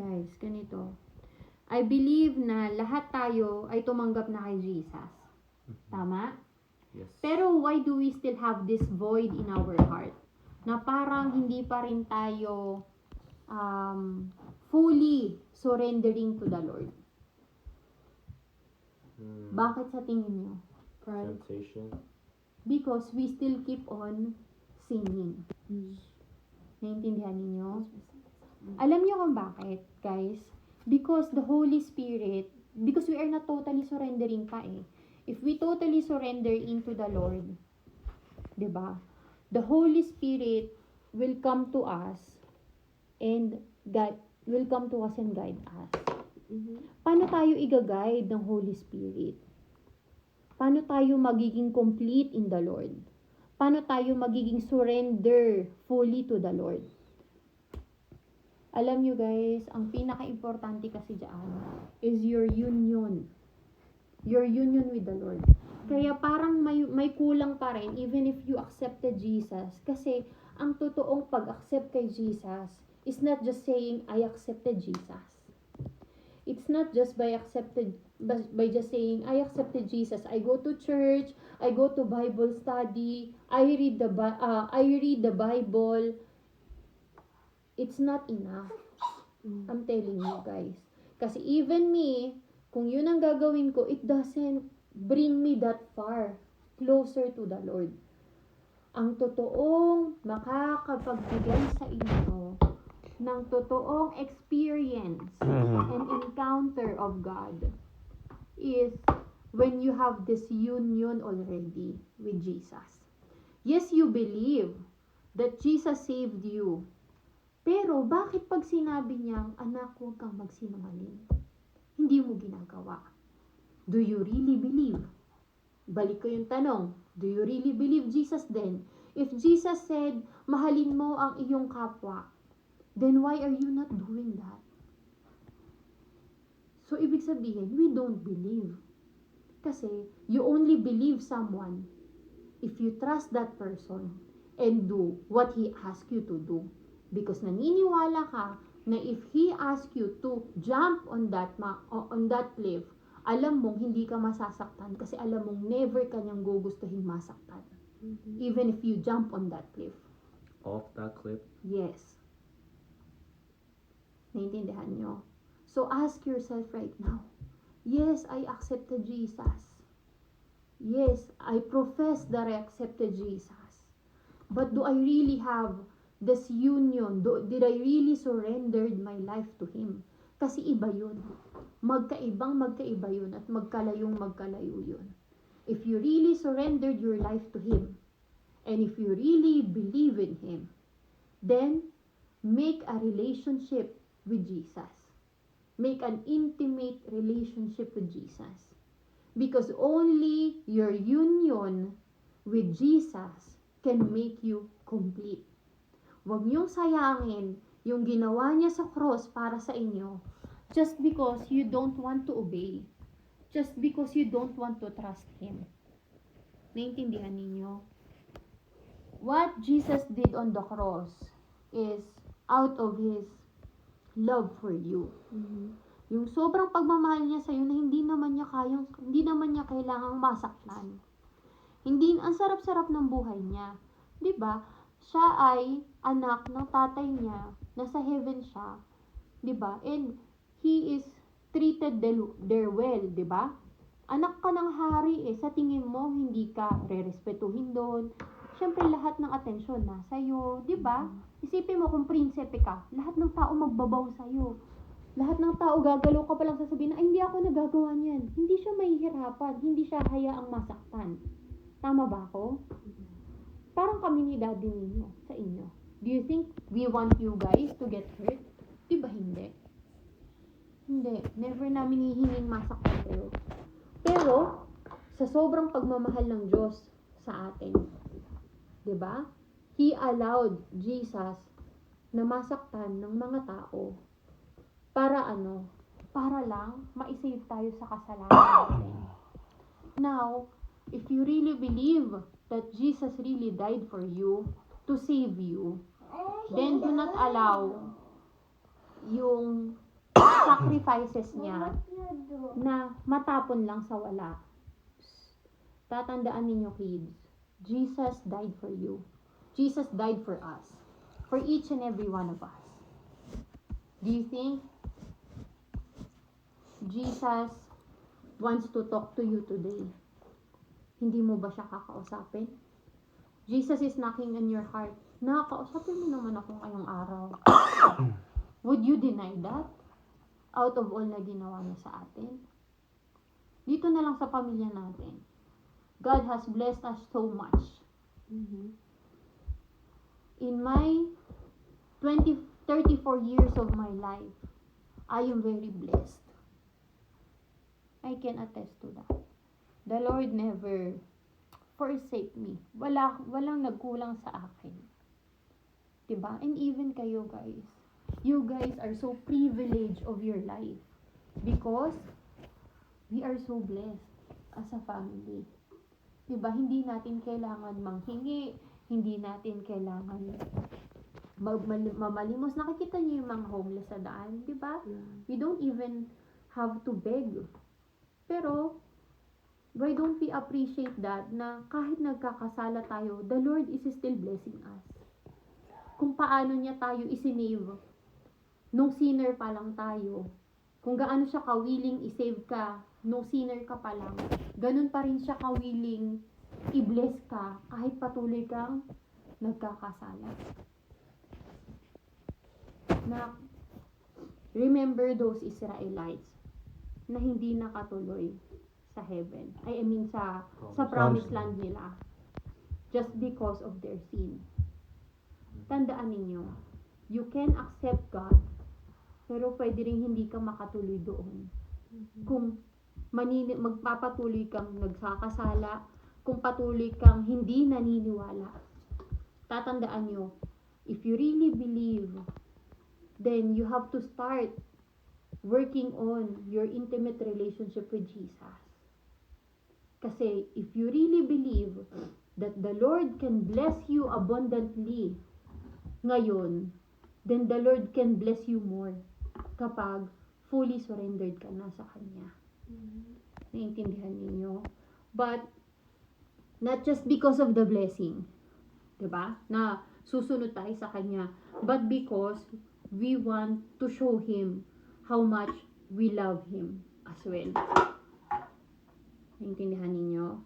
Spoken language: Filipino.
guys, ganito. I believe na lahat tayo ay tumanggap na kay Jesus. Tama? Yes. Pero why do we still have this void in our heart? Na parang hindi pa rin tayo fully surrendering to the Lord. Bakit sa tingin nyo? Temptation. Because we still keep on sinning. Naintindihan niyo? Alam niyo kung bakit, guys? Because the Holy Spirit, because we are not totally surrendering pa eh. If we totally surrender into the Lord, 'di ba? The Holy Spirit will come to us and guide us. Paano tayo i-guide ng Holy Spirit? Paano tayo magiging complete in the Lord? Paano tayo magiging surrender fully to the Lord? Alam nyo guys, ang pinaka-importante kasi dyan is your union. Your union with the Lord. Kaya parang may kulang pa rin even if you accepted Jesus. Kasi ang totoong pag-accept kay Jesus is not just saying, I accepted Jesus. It's not just by just saying, I accepted Jesus. I go to church, I go to Bible study, I read the Bible. It's not enough. I'm telling you guys. Kasi even me, kung yun ang gagawin ko, it doesn't bring me that far closer to the Lord. Ang totoong makakapagbigay sa inyo ng totoong experience and encounter of God is when you have this union already with Jesus. Yes, you believe that Jesus saved you. Pero bakit pag sinabi niyang, anak, huwag kang magsinungaling, hindi mo ginagawa? Do you really believe? Balik ko yung tanong, do you really believe Jesus then? If Jesus said, mahalin mo ang iyong kapwa, then why are you not doing that? So, ibig sabihin, we don't believe. Kasi, you only believe someone if you trust that person and do what he asks you to do. Because naniniwala ka na if he asks you to jump on that cliff, alam mong hindi ka masasaktan kasi alam mong never kanyang gugustuhin masaktan. Even if you jump on that cliff. Off that cliff? Yes. Naintindihan nyo? So ask yourself right now, yes, I accepted Jesus. Yes, I profess that I accepted Jesus. But do I really have this union? Did I really surrendered my life to Him? Kasi iba yun. Magkaiba yun at magkalayo yun. If you really surrendered your life to Him, and if you really believe in Him, then make a relationship with Jesus. Make an intimate relationship with Jesus. Because only your union with Jesus can make you complete. Huwag niyong sayangin yung ginawa niya sa cross para sa inyo just because you don't want to obey. Just because you don't want to trust Him. Naintindihan ninyo? What Jesus did on the cross is out of His love for you. Yung sobrang pagmamahal niya sa iyo na hindi naman niya kailangang masaktan. Ang sarap-sarap ng buhay niya. 'Di ba? Siya ay anak ng tatay niya, nasa heaven siya, 'di ba? And he is treated there well, 'di ba? Anak ka ng hari sa tingin mo hindi ka rerespetuhin doon. Siyempre lahat ng atensyon nasa iyo, 'di ba? Isipin mo kung prinsipe ka, lahat ng tao magbabaw sa iyo. Lahat ng tao gagalaw ka pa lang sasabihin na, ay, hindi ako nagagawa niyan. Hindi siya mahihirapan, hindi siya hayaang masaktan. Tama ba ako? Parang kami ni daddy ninyo sa inyo. Do you think we want you guys to get hurt? Diba hindi? Hindi. Never namin hihinging masaktan kayo. Pero, sa sobrang pagmamahal ng Diyos sa atin, diba? He allowed Jesus na masaktan ng mga tao. Para ano? Para lang ma-save tayo sa kasalanan natin. Now, if you really believe that Jesus really died for you to save you, then do not allow yung sacrifices niya na matapon lang sa wala. Tatandaan ninyo, kids, Jesus died for you. Jesus died for us. For each and every one of us. Do you think Jesus wants to talk to you today? Hindi mo ba siya kakausapin? Jesus is knocking on your heart. Nakakausapin mo naman ako ngayong araw. Would you deny that? Out of all na ginawa niya sa atin? Dito na lang sa pamilya natin. God has blessed us so much. In my 34 years of my life, I am very blessed. I can attest to that. The Lord never forsake me. Walang nagkulang sa akin. Diba? And even kayo guys. You guys are so privileged of your life. Because we are so blessed as a family. Diba? Hindi natin kailangan manghingi. Hindi natin kailangan mamalimos. Nakikita niyo yung mga homeless sa daan. Diba? We don't even have to beg. Pero, why don't we appreciate that na kahit nagkakasala tayo, the Lord is still blessing us. Kung paano niya tayo isinave nung sinner pa lang tayo. Kung gaano siya ka-willing i-save ka nung sinner ka pa lang, ganun pa rin siya ka-willing i-bless ka kahit patuloy kang nagkakasala. Na, remember those Israelites na hindi nakatuloy sa heaven. I mean sa promised land nila. Just because of their sin. Tandaan ninyo, you can accept God, pero pwede rin hindi ka makatuloy doon. Kung magpapatuloy kang nagsakasala, kung patuloy kang hindi naniniwala. Tatandaan nyo, if you really believe, then you have to start working on your intimate relationship with Jesus. Kasi if you really believe that the Lord can bless you abundantly ngayon, then the Lord can bless you more kapag fully surrendered ka na sa Kanya. Naiintindihan ninyo? But, not just because of the blessing, diba? Na susunod tayo sa Kanya, but because we want to show Him how much we love Him as well. Naintindihan ninyo?